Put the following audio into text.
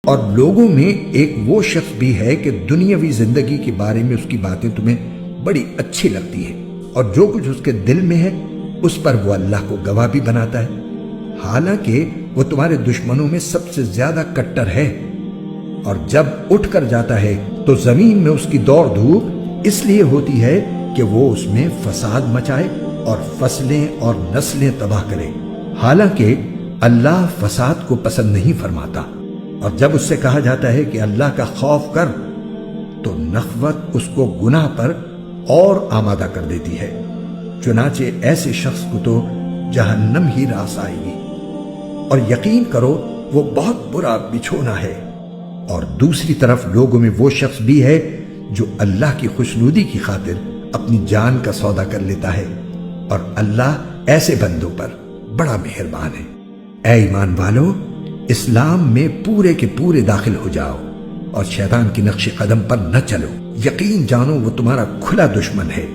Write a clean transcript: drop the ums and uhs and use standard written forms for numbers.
اور لوگوں میں ایک وہ شخص بھی ہے کہ دنیاوی زندگی کے بارے میں اس کی باتیں تمہیں بڑی اچھی لگتی ہیں، اور جو کچھ اس کے دل میں ہے اس پر وہ اللہ کو گواہ بھی بناتا ہے، حالانکہ وہ تمہارے دشمنوں میں سب سے زیادہ کٹر ہے۔ اور جب اٹھ کر جاتا ہے تو زمین میں اس کی دوڑ دھوپ اس لیے ہوتی ہے کہ وہ اس میں فساد مچائے اور فصلیں اور نسلیں تباہ کرے، حالانکہ اللہ فساد کو پسند نہیں فرماتا۔ اور جب اس سے کہا جاتا ہے کہ اللہ کا خوف کر تو نخوت اس کو گناہ پر اور آمادہ کر دیتی ہے، چنانچہ ایسے شخص کو تو جہنم ہی راس آئے گی، اور یقین کرو وہ بہت برا بچھونا ہے۔ اور دوسری طرف لوگوں میں وہ شخص بھی ہے جو اللہ کی خوشنودی کی خاطر اپنی جان کا سودا کر لیتا ہے، اور اللہ ایسے بندوں پر بڑا مہربان ہے۔ اے ایمان والو، اسلام میں پورے کے پورے داخل ہو جاؤ اور شیطان کی نقش قدم پر نہ چلو، یقین جانو وہ تمہارا کھلا دشمن ہے۔